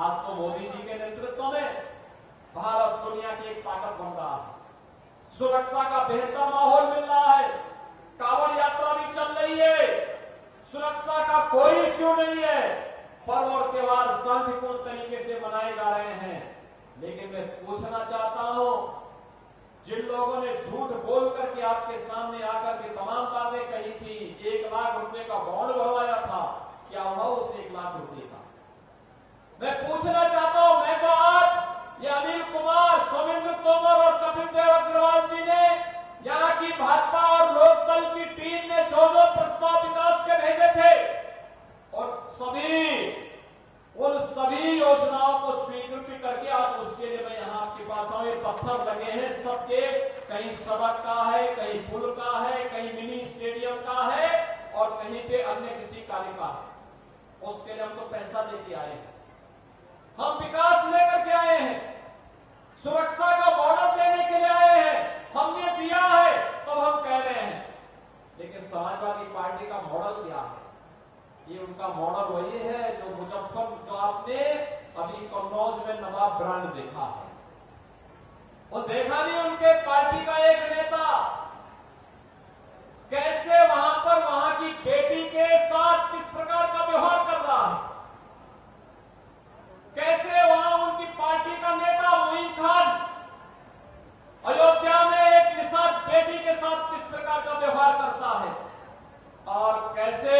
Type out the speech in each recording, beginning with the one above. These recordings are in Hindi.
आज तो मोदी जी के नेतृत्व में भारत दुनिया की एक ताकत बन रहा है। सुरक्षा का बेहतर माहौल मिल रहा है। कांवड़ यात्रा भी चल रही है। सुरक्षा का कोई इश्यू नहीं है। पर्व और त्योहार शांतिपूर्ण तरीके से मनाए जा रहे हैं। लेकिन मैं पूछना चाहता हूं, जिन लोगों ने झूठ बोल करके आपके सामने आकर के तमाम बातें कही थी, 1 लाख रुपए का बॉन्ड भरवाया था, क्या हुआ उस 1 लाख रुपए का? मैं पूछना चाहता हूं, मैं तो आज ये अनिल कुमार, सोमेंद्र तोमर और कपिल देव अग्रवाल जी ने यहाँ की भाजपा और लोकदल की टीम ने जो प्रस्ताव विकास के भेजे थे और उन सभी योजनाओं को स्वीकृति करके आज उसके लिए मैं यहाँ आपके पास आऊं। ये पत्थर लगे हैं सबके, कहीं सड़क का है, कहीं पुल का है, कहीं मिनी स्टेडियम का है और कहीं पे अन्य किसी कार्य का है। उसके लिए हम तो पैसा लेके आए हैं, हम विकास लेकर के आए हैं, सुरक्षा का बॉर्डर देने के लिए आए हैं, हमने दिया है तब हम कह रहे हैं। लेकिन समाजवादी पार्टी का मॉडल क्या है? ये उनका मॉडल वही है जो आपने अभी कन्नौज में नवाब ब्रांड देखा है। वो देखा नहीं उनके पार्टी का एक नेता कैसे वहां पर वहां की बेटी के साथ किस प्रकार का व्यवहार कर रहा है, कैसे वहां उनकी पार्टी का नेता मोइन खान अयोध्या में एक निषाद बेटी के साथ किस प्रकार का व्यवहार करता है और कैसे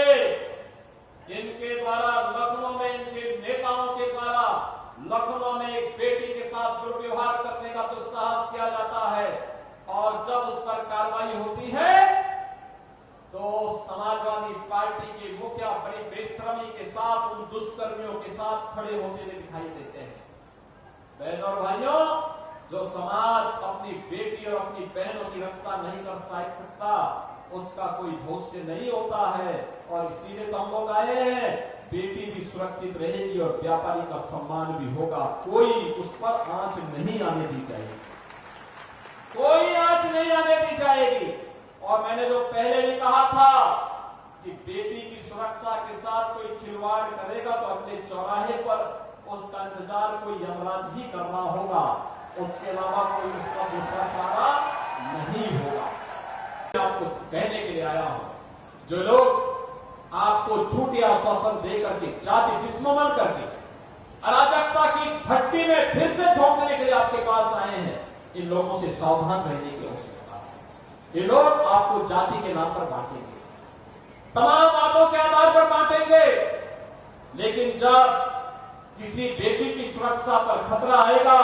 इनके द्वारा लखनऊ में, इनके नेताओं के द्वारा लखनऊ में एक बेटी के साथ दुर्व्यवहार करने का दुस्साहस किया जाता है और जब उस पर कार्रवाई होती है तो समाजवादी पार्टी के मुखिया बड़ी बेशर्मी के साथ उन दुष्कर्मियों के साथ खड़े होते हुए दिखाई देते हैं। बहनों और भाइयों, जो समाज अपनी बेटी और अपनी बहनों की रक्षा नहीं कर सकता उसका कोई भविष्य नहीं होता है और इसीलिए तो हम लोग आए हैं। बेटी भी सुरक्षित रहेगी और व्यापारी का सम्मान भी होगा। कोई उस पर आंच नहीं आने दी जाएगी, कोई आंच नहीं आने दी जाएगी। और मैंने जो पहले भी कहा था कि बेटी की सुरक्षा के साथ कोई खिलवाड़ करेगा तो अगले चौराहे पर उसका इंतजार कोई यमराज ही करना होगा, उसके अलावा कोई उसका दूसरा चारा नहीं होगा। आपको कहने के लिए आया हूं, जो लोग आपको झूठे आश्वासन देकर के जाति विस्मरण करके अराजकता की भट्टी में फिर से झोंकने के लिए आपके पास आए हैं, इन लोगों से सावधान रहने की आवश्यकता है। ये लोग आपको जाति के नाम पर बांटेंगे, तमाम बातों के आधार पर बांटेंगे, लेकिन जब किसी बेटी की सुरक्षा पर खतरा आएगा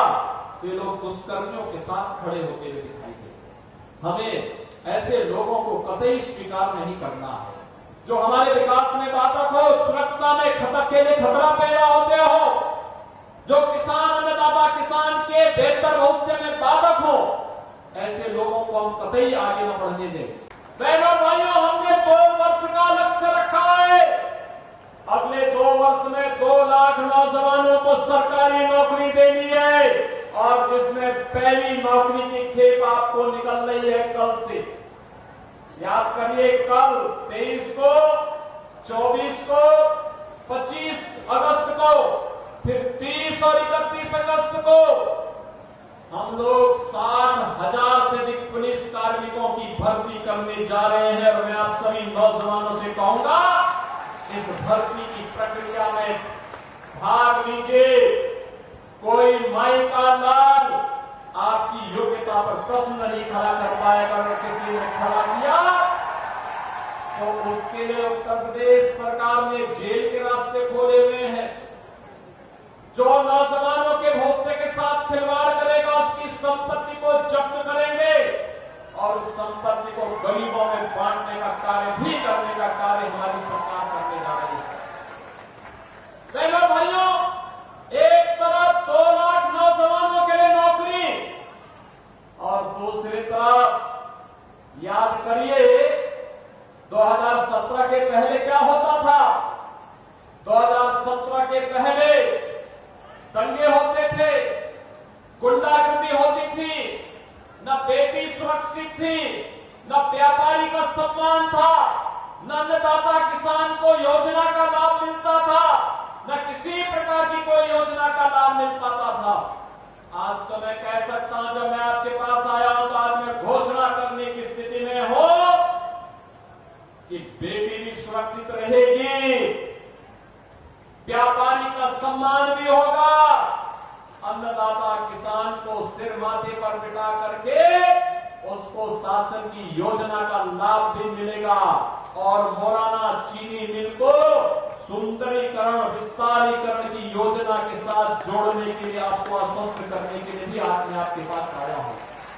तो ये लोग दुष्कर्मियों के साथ खड़े होते हुए दिखाई देंगे। हमें ऐसे लोगों को कतई स्वीकार नहीं करना है जो हमारे विकास में बाधक हो, सुरक्षा में के लिए खतरा पैदा होते हो, जो किसान अन्नदाता किसान के बेहतर भविष्य में बाधक हो। ऐसे लोगों को हम कतई आगे न बढ़ने दें। बहनों भाइयों, हमने 2 वर्ष का लक्ष्य रखा है। अगले 2 वर्ष में 2 लाख नौजवानों को सरकारी नौकरी देनी है और जिसमें पहली नौकरी की खेप आपको निकल रही है कल से। याद करिए, कल 23 को, 24 को, 25 अगस्त को, फिर 30 और 31 अगस्त को हम लोग 60,000 से अधिक पुलिस कार्मिकों की भर्ती करने जा रहे हैं। और मैं आप सभी नौजवानों से कहूंगा, इस भर्ती की प्रक्रिया में भाग लीजिए। कोई माई का लाल आपकी योग्यता पर प्रश्न नहीं खड़ा कर पाएगा। अगर किसी ने खड़ा किया तो उसके लिए उत्तर प्रदेश सरकार ने जेल के रास्ते खोले हुए हैं। जो नौजवानों के भविष्य के साथ खिलवाड़ करेगा उसकी संपत्ति को जब्त करेंगे और उस संपत्ति को गरीबों में बांटने का कार्य भी करने का कार्य हमारी सरकार करने जा रही है। बहनों भाइयों, एक तरफ 2 लाख नौजवानों के लिए नौकरी और दूसरी तरफ याद करिए 2017 के पहले क्या होता था। 2017 के पहले दंगे होते थे, गुंडागर्दी होती थी, न बेटी सुरक्षित थी, न व्यापारी का सम्मान था, न अन्नदाता किसान को योजना का लाभ मिलता था, न किसी प्रकार की कोई योजना अधिकार मिल पाता था। आज तो मैं कह सकता हूं, जब मैं आपके पास आया हूं तो आज मैं घोषणा करने की स्थिति में हूं कि बेटी भी सुरक्षित रहेगी, व्यापारी का सम्मान भी होगा, अन्नदाता किसान को सिर माथे पर बिठा करके उसको शासन की योजना का लाभ भी मिलेगा और मोराना चीनी मिल को सुंदरीकरण विस्तारीकरण की योजना के साथ जोड़ने के लिए आपको आश्वस्त करने के लिए भी आज मैं आपके पास आया हूं।